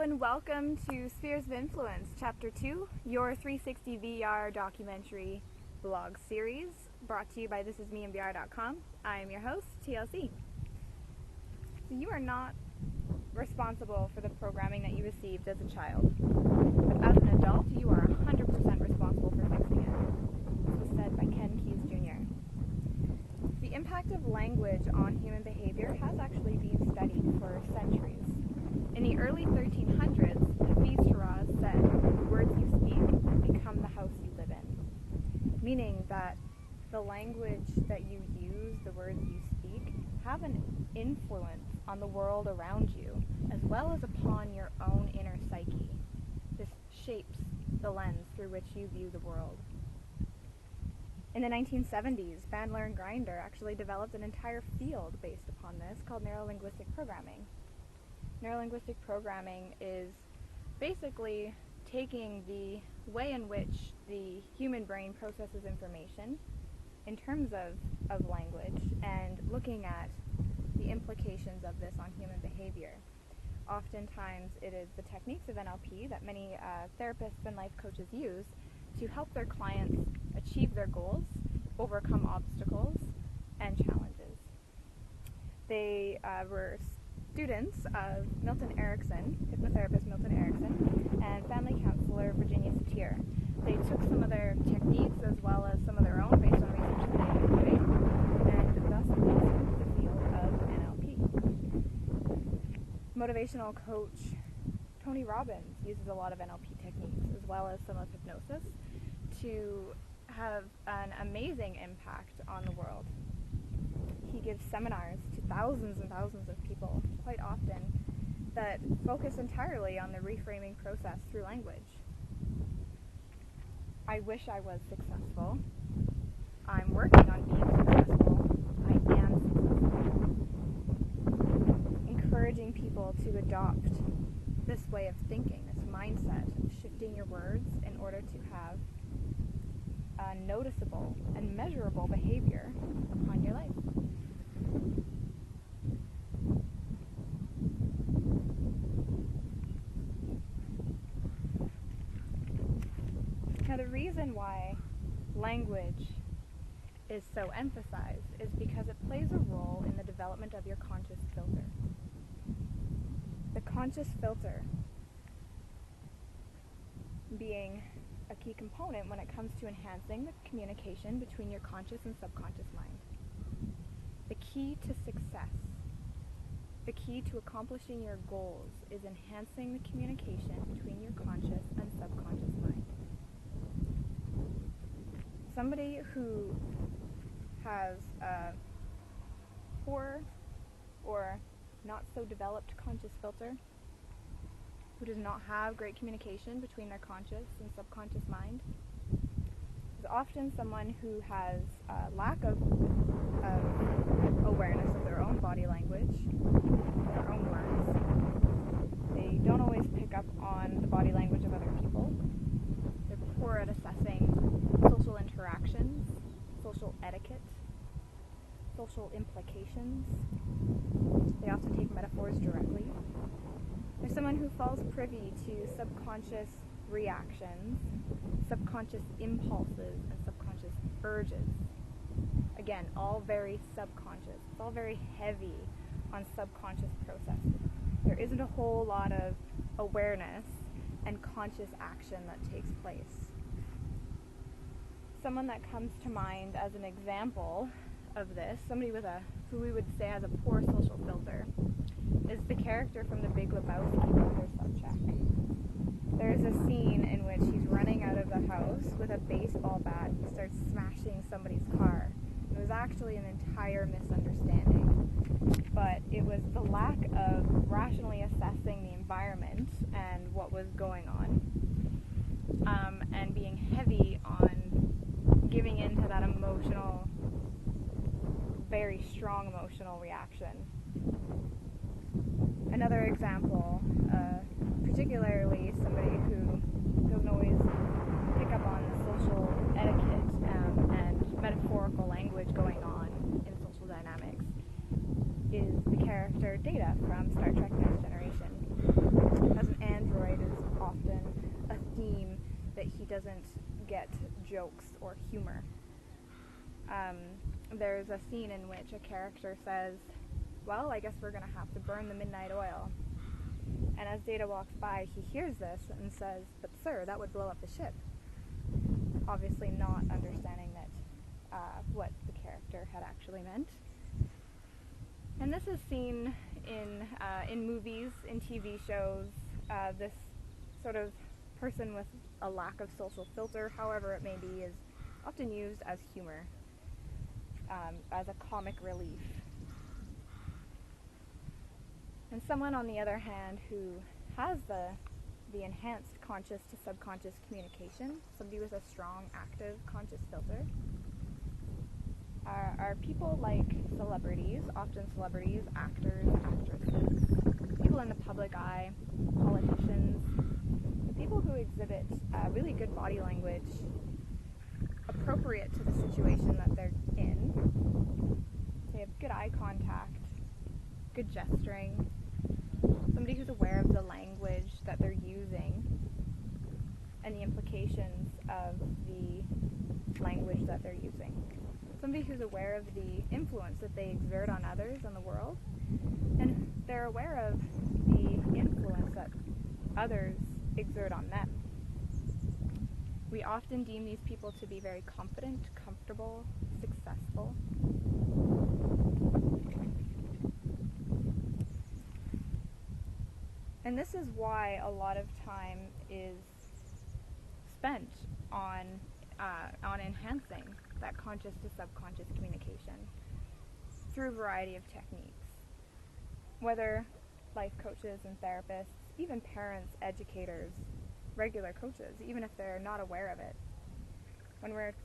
and welcome to Spheres of Influence, Chapter 2, your 360 VR documentary blog series, brought to you by thisismeandvr.com. I am your host, T.L.C. So you are not responsible for the programming that you received as a child, but as an adult, you are 100% responsible for fixing it. This was said by Ken Keyes Jr. The impact of language on human behavior has actually been studied for centuries. In the early 1300s, Hafiz Shiraz said, "The words you speak become the house you live in," meaning that the language that you use, the words you speak, have an influence on the world around you, as well as upon your own inner psyche. This shapes the lens through which you view the world. In the 1970s, Bandler and Grinder actually developed an entire field based upon this called neurolinguistic programming. Neurolinguistic programming is basically taking the way in which the human brain processes information in terms of language and looking at the implications of this on human behavior. Oftentimes it is the techniques of NLP that many therapists and life coaches use to help their clients achieve their goals, overcome obstacles, and challenges. They were students of Milton Erickson, hypnotherapist Milton Erickson, and family counselor Virginia Satir. They took some of their techniques as well as some of their own based on research that they were doing, and thus blossomed the field of NLP. Motivational coach Tony Robbins uses a lot of NLP techniques as well as some of hypnosis to have an amazing impact on the world. He gives seminars to thousands and thousands of people quite often that focus entirely on the reframing process through language. I wish I was successful. I'm working on being successful. I am successful. Encouraging people to adopt this way of thinking, this mindset of shifting your words in order to have a noticeable and measurable behavior upon your life. Now, the reason why language is so emphasized is because it plays a role in the development of your conscious filter. The conscious filter being a key component when it comes to enhancing the communication between your conscious and subconscious mind. The key to success, the key to accomplishing your goals is enhancing the communication between your conscious and subconscious mind. Somebody who has a poor or not so developed conscious filter, who does not have great communication between their conscious and subconscious mind, is often someone who has a lack of awareness of their own body language, their own words. They don't always pick up on the body language of other people. They're poor at assessing social interactions, social etiquette, social implications. They often take metaphors directly. They're someone who falls privy to subconscious reactions, subconscious impulses, and subconscious urges. Again, all very subconscious. It's all very heavy on subconscious processes. There isn't a whole lot of awareness and conscious action that takes place. Someone that comes to mind as an example of this, somebody who we would say has a poor social filter, is the character from The Big Lebowski, Walter Sobchak. There's a scene in which he's running out of the house with a baseball bat. He starts smashing somebody's car. It was actually an entire misunderstanding, but it was the lack of rationally assessing the environment and what was going on, and being heavy on giving in to that emotional, very strong emotional reaction. Another example, particularly somebody who doesn't always pick up on the social etiquette and metaphorical language going on in social dynamics, is the character Data from Star Trek Next Generation. Has an that he doesn't get jokes or humor. There's a scene in which a character says, well, I guess we're going to have to burn the midnight oil. And as Data walks by, he hears this and says, but sir, that would blow up the ship. Obviously not understanding that what the character had actually meant. And this is seen in movies, in TV shows, this sort of person with a lack of social filter, however it may be, is often used as humor, as a comic relief. And someone, on the other hand, who has the enhanced conscious to subconscious communication, somebody with a strong, active conscious filter, are people like celebrities, often celebrities, actors, actresses, people in the public eye, politicians, people who exhibit really good body language appropriate to the situation that they're in. They have good eye contact, good gesturing, somebody who's aware of the language that they're using and the implications of the language that they're using. Somebody who's aware of the influence that they exert on others in the world, and they're aware of the influence that others exert on them. We often deem these people to be very confident, comfortable, successful. And this is why a lot of time is spent on enhancing that conscious to subconscious communication through a variety of techniques. Whether life coaches and therapists, even parents, educators, regular coaches, even if they're not aware of it. When we're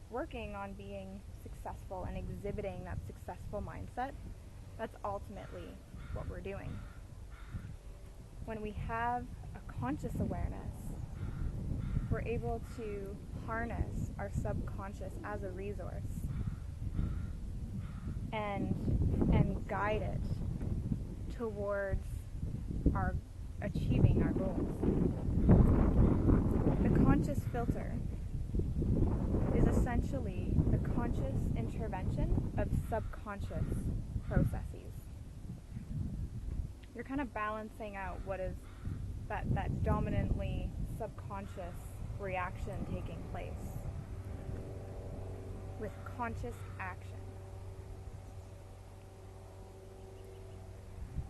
working on being successful and exhibiting that successful mindset, that's ultimately what we're doing. When we have a conscious awareness, we're able to harness our subconscious as a resource and guide it towards our achieving our goals. The conscious filter is essentially the conscious intervention of subconscious processes. You're kind of balancing out what is that dominantly subconscious reaction taking place with conscious action.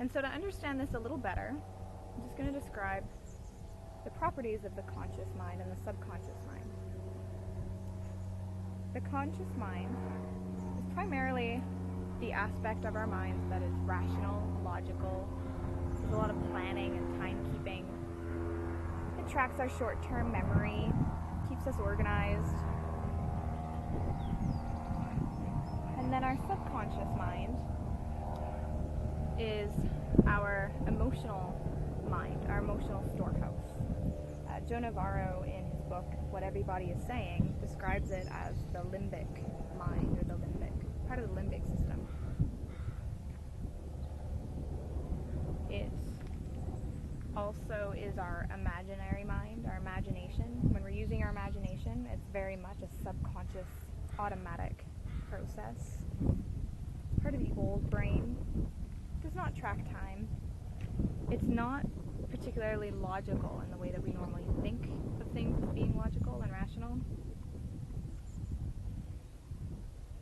And so to understand this a little better, I'm just going to describe the properties of the conscious mind and the subconscious mind. The conscious mind is primarily the aspect of our minds that is rational, logical. There's a lot of planning and timekeeping. It tracks our short-term memory, keeps us organized. And then our subconscious mind is our emotional mind, our emotional storehouse. Joe Navarro, in his book, What Everybody is Saying, describes it as the limbic mind, or the limbic, part of the limbic system. It also is our imaginary mind, our imagination. When we're using our imagination, it's very much a subconscious, automatic process. Part of the old brain. It does not track time. It's not particularly logical in the way that we normally think of things as being logical and rational.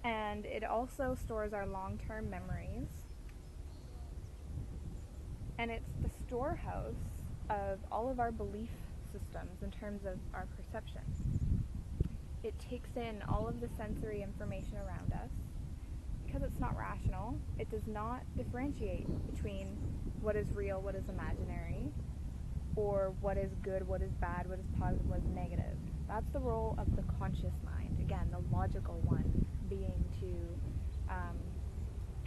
And it also stores our long-term memories. And it's the storehouse of all of our belief systems in terms of our perception. It takes in all of the sensory information around us. Because it's not rational, it does not differentiate between what is real, what is imaginary, or what is good, what is bad, what is positive, what is negative. That's the role of the conscious mind. Again, the logical one being to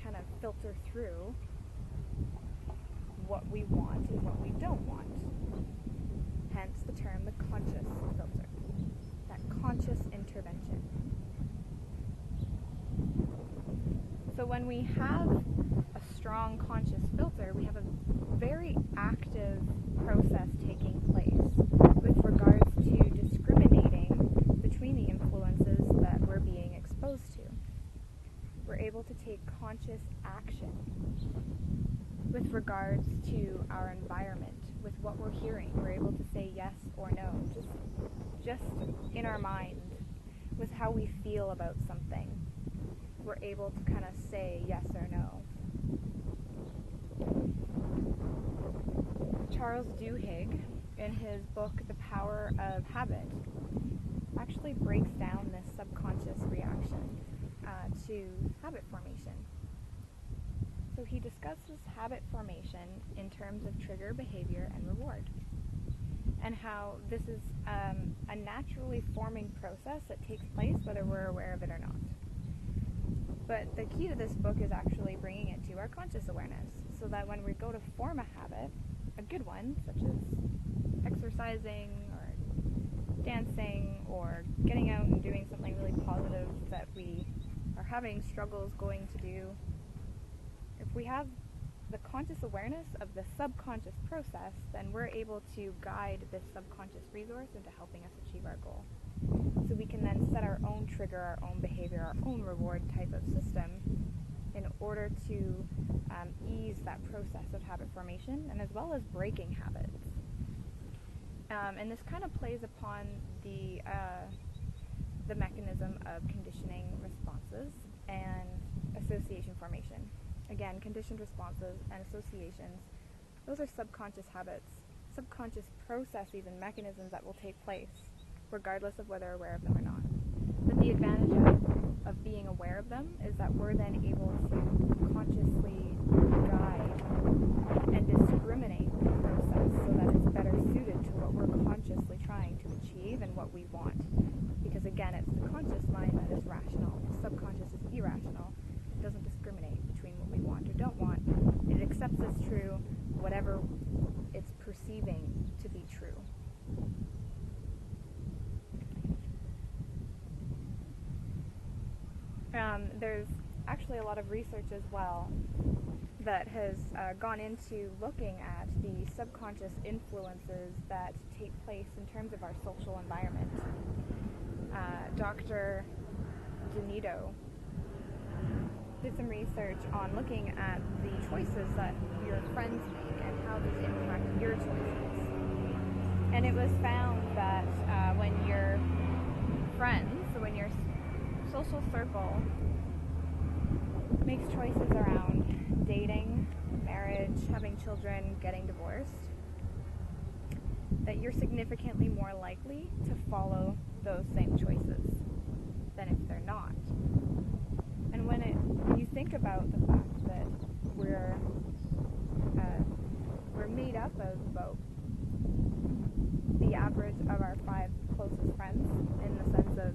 kind of filter through what we want and what we don't want. Hence the term the conscious filter, that conscious intervention. So when we have a strong conscious filter, we have a very active process taking place with regards to able to take conscious action with regards to our environment, with what we're hearing. We're able to say yes or no, just in our mind, with how we feel about something. We're able to kind of say yes or no. Charles Duhigg, in his book The Power of Habit, actually breaks down this subconscious reaction to habit formation. So he discusses habit formation in terms of trigger, behavior, and reward, and how this is a naturally forming process that takes place whether we're aware of it or not. But the key to this book is actually bringing it to our conscious awareness, so that when we go to form a habit, a good one, such as exercising or dancing or getting out and doing something really positive that we are having struggles going to do, if we have the conscious awareness of the subconscious process, then we're able to guide this subconscious resource into helping us achieve our goal. So we can then set our own trigger, our own behavior, our own reward type of system in order to ease that process of habit formation, and as well as breaking habits. And this kind of plays upon the mechanism of conditioning responses and association formation. Again, conditioned responses and associations, those are subconscious habits, subconscious processes and mechanisms that will take place, regardless of whether we're aware of them or not. But the advantage of being aware of them is that we're then able to consciously guide and discriminate the process so that it's better suited to what we're consciously trying to achieve and what we want. Because again, it's the conscious mind that is rational, the subconscious is irrational. It doesn't discriminate between what we want or don't want. It accepts as true whatever it's perceiving to be true. There's actually a lot of research as well that has gone into looking at the subconscious influences that take place in terms of our social environment. Dr. Donito did some research on looking at the choices that your friends make and how these impact your choices. And it was found that when your friends, so when your social circle makes choices around dating, marriage, having children, getting divorced, that you're significantly more likely to follow those same choices than if they're not. And when you think about the fact that we're made up of about the average of our 5 closest friends, in the sense of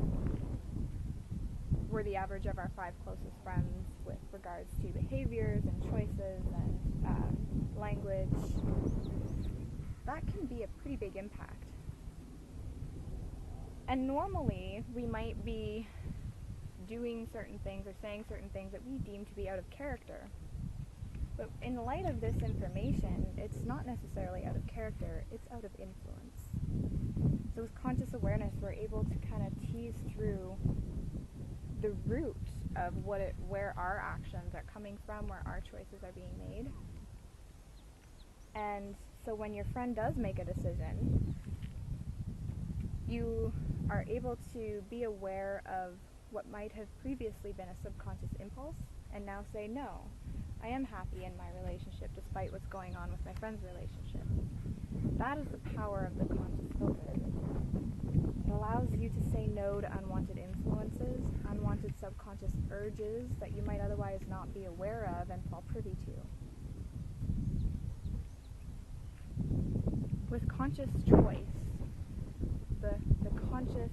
we're the average of our 5 closest friends with regards to behaviors and choices and language, that can be a pretty big impact. And normally we might be doing certain things or saying certain things that we deem to be out of character. But in light of this information, it's not necessarily out of character, it's out of influence. So with conscious awareness, we're able to kind of tease through the root of where our actions are coming from, where our choices are being made. And so when your friend does make a decision, you are able to be aware of what might have previously been a subconscious impulse and now say, no, I am happy in my relationship despite what's going on with my friend's relationship. That is the power of the conscious filter. It allows you to say no to unwanted influences, unwanted subconscious urges that you might otherwise not be aware of and fall privy to. With conscious choice, the conscious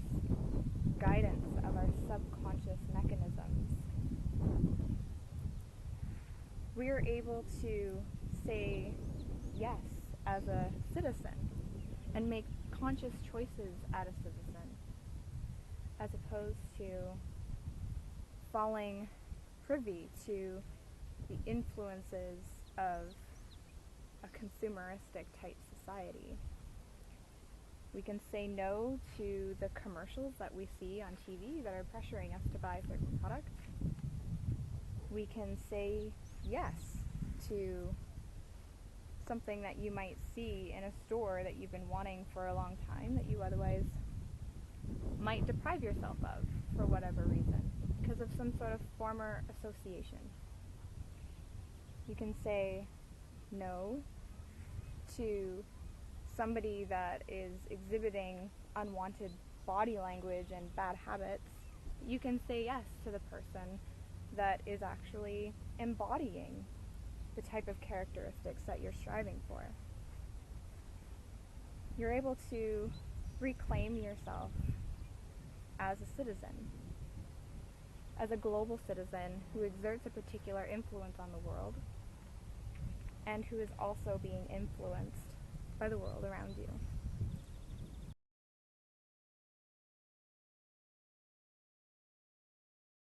guidance of our subconscious mechanisms, we are able to say yes as a citizen and make conscious choices as a citizen, as opposed to falling privy to the influences of a consumeristic type society. We can say no to the commercials that we see on TV that are pressuring us to buy certain products. We can say yes to something that you might see in a store that you've been wanting for a long time that you otherwise might deprive yourself of for whatever reason, because of some sort of former association. You can say no to somebody that is exhibiting unwanted body language and bad habits. You can say yes to the person that is actually embodying the type of characteristics that you're striving for. You're able to reclaim yourself as a citizen, as a global citizen who exerts a particular influence on the world and who is also being influenced by the world around you.